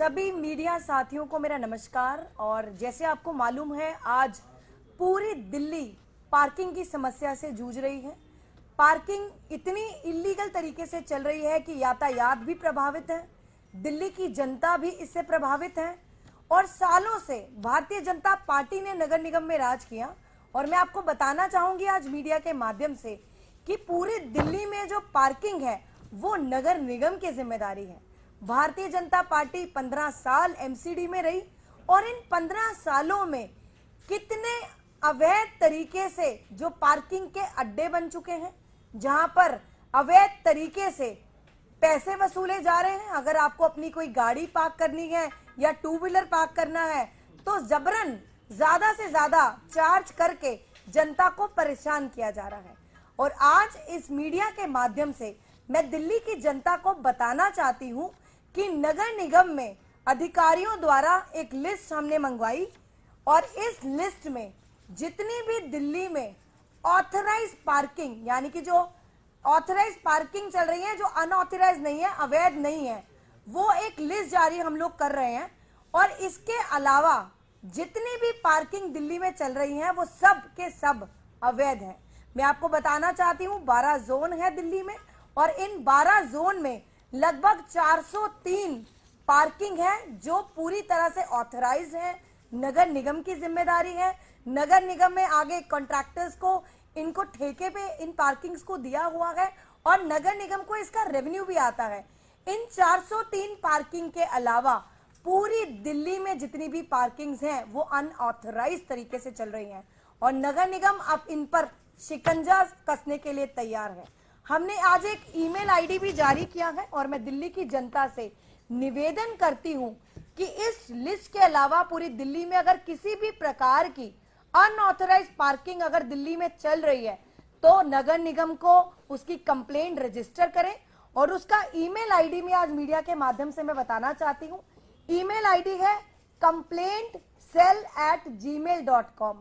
सभी मीडिया साथियों को मेरा नमस्कार। और जैसे आपको मालूम है, आज पूरी दिल्ली पार्किंग की समस्या से जूझ रही है। पार्किंग इतनी इलीगल तरीके से चल रही है कि यातायात भी प्रभावित है, दिल्ली की जनता भी इससे प्रभावित है। और सालों से भारतीय जनता पार्टी ने नगर निगम में राज किया और मैं आपको बताना चाहूंगी आज मीडिया के माध्यम से कि पूरी दिल्ली में जो पार्किंग है वो नगर निगम की जिम्मेदारी है। भारतीय जनता पार्टी 15 साल एमसीडी में रही और इन 15 सालों में कितने अवैध तरीके से जो पार्किंग के अड्डे बन चुके हैं, जहां पर अवैध तरीके से पैसे वसूले जा रहे हैं। अगर आपको अपनी कोई गाड़ी पार्क करनी है या टू व्हीलर पार्क करना है तो जबरन ज्यादा से ज्यादा चार्ज करके जनता को परेशान किया जा रहा है। और आज इस मीडिया के माध्यम से मैं दिल्ली की जनता को बताना चाहती हूं कि नगर निगम में अधिकारियों द्वारा एक लिस्ट हमने मंगवाई और इस लिस्ट में जितनी भी दिल्ली में ऑथराइज पार्किंग, यानी कि जो ऑथराइज पार्किंग चल रही है, जो अनऑथराइज नहीं है, अवैध नहीं है, वो एक लिस्ट जारी हम लोग कर रहे हैं। और इसके अलावा जितनी भी पार्किंग दिल्ली में चल रही है वो सब के सब अवैध है। मैं आपको बताना चाहती हूँ 12 जोन है दिल्ली में और इन 12 जोन में लगभग 403 पार्किंग है जो पूरी तरह से ऑथराइज है। नगर निगम की जिम्मेदारी है। नगर निगम में आगे कॉन्ट्रैक्टर्स को इनको ठेके पे इन पार्किंग्स को दिया हुआ है और नगर निगम को इसका रेवेन्यू भी आता है। इन 403 पार्किंग के अलावा पूरी दिल्ली में जितनी भी पार्किंग्स हैं वो अनऑथराइज तरीके से चल रही हैं और नगर निगम अब इन पर शिकंजा कसने के लिए तैयार है। हमने आज एक ईमेल आईडी भी जारी किया है और मैं दिल्ली की जनता से निवेदन करती हूं कि इस लिस्ट के अलावा पूरी दिल्ली में अगर किसी भी प्रकार की अनऑथराइज पार्किंग अगर दिल्ली में चल रही है तो नगर निगम को उसकी कंप्लेंट रजिस्टर करें। और उसका ईमेल आईडी में आज मीडिया के माध्यम से मैं बताना चाहती हूं। ईमेल आईडी है complaintcell@gmail.com,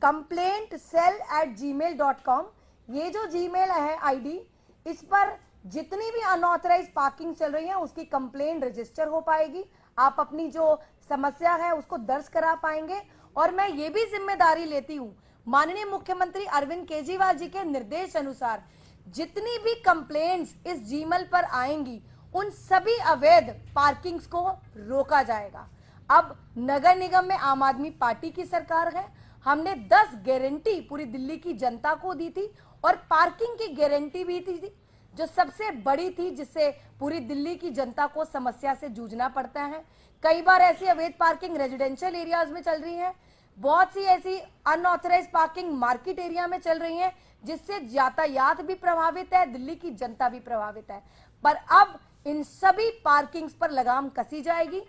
complaintcell@gmail.com। ये जो जीमेल है आईडी, इस पर जितनी भी अनऑथराइज पार्किंग चल रही है उसकी कंप्लेंट रजिस्टर हो पाएगी। आप अपनी जो समस्या है उसको दर्ज करा पाएंगे। और मैं ये भी जिम्मेदारी लेती हूँ, माननीय मुख्यमंत्री अरविंद केजरीवाल जी के निर्देश अनुसार जितनी भी कंप्लेंट्स इस जीमेल पर आएंगी उन सभी अवैध पार्किंग्स को रोका जाएगा। अब नगर निगम में आम आदमी पार्टी की सरकार है। हमने 10 गारंटी पूरी दिल्ली की जनता को दी थी और पार्किंग की गारंटी भी थी जो सबसे बड़ी थी, जिससे पूरी दिल्ली की जनता को समस्या से जूझना पड़ता है। कई बार ऐसी अवैध पार्किंग रेजिडेंशियल एरियाज में चल रही है, बहुत सी ऐसी अनऑथराइज पार्किंग मार्केट एरिया में चल रही है, जिससे यातायात भी प्रभावित है, दिल्ली की जनता भी प्रभावित है। पर अब इन सभी पार्किंग्स पर लगाम कसी जाएगी।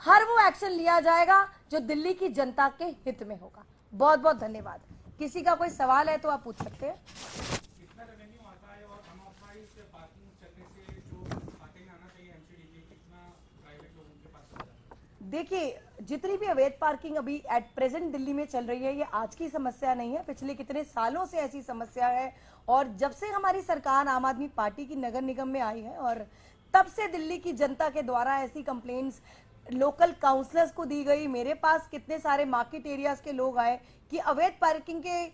हर वो एक्शन लिया जाएगा जो दिल्ली की जनता के हित में होगा। बहुत बहुत धन्यवाद। किसी का कोई सवाल है तो आप पूछ सकते हैं। कितना रेवेन्यू आता है और अनऑथराइज्ड पार्किंग चलने से जो आते हैं आना चाहिए एमसीडी में, कितना प्राइवेट लोगों के पास जाता है? देखिए, जितनी भी अवैध पार्किंग अभी एट प्रेजेंट दिल्ली में चल रही है ये आज की समस्या नहीं है, पिछले कितने सालों से ऐसी समस्या है। और जब से हमारी सरकार आम आदमी पार्टी की नगर निगम में आई है और तब से दिल्ली की जनता के द्वारा ऐसी कंप्लेंट्स लोकल काउंसलर्स को दी गई। मेरे पास कितने सारे मार्केट एरियाज के लोग आए कि अवैध पार्किंग के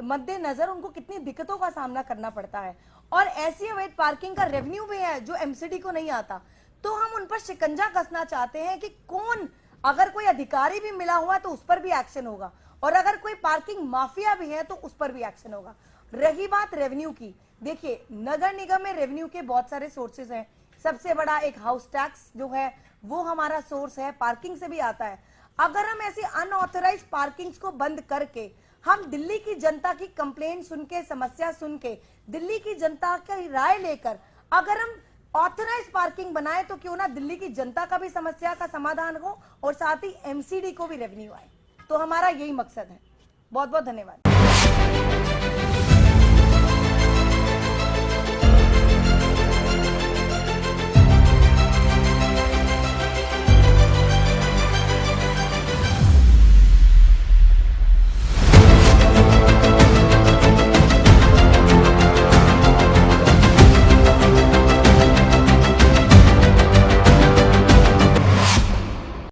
मद्देनजर उनको कितनी दिक्कतों का सामना करना पड़ता है और ऐसी अवैध पार्किंग का रेवेन्यू भी है जो एमसीडी को नहीं आता। तो हम उन पर शिकंजा कसना चाहते हैं कि कौन, अगर कोई अधिकारी भी मिला हुआ है तो उस पर भी एक्शन होगा और अगर कोई पार्किंग माफिया भी है तो उस पर भी एक्शन होगा। रही बात रेवेन्यू की, देखिए नगर निगम में रेवेन्यू के बहुत सारे सोर्सेज हैं। सबसे बड़ा एक हाउस टैक्स जो है वो हमारा सोर्स है, पार्किंग से भी आता है। अगर हम ऐसी अनऑथराइज पार्किंग्स को बंद करके हम दिल्ली की जनता की कंप्लेंट सुन के, समस्या सुन के, दिल्ली की जनता की राय लेकर अगर हम ऑथराइज पार्किंग बनाए तो क्यों ना दिल्ली की जनता का भी समस्या का समाधान हो और साथ ही एमसीडी को भी रेवेन्यू आए। तो हमारा यही मकसद है। बहुत बहुत धन्यवाद।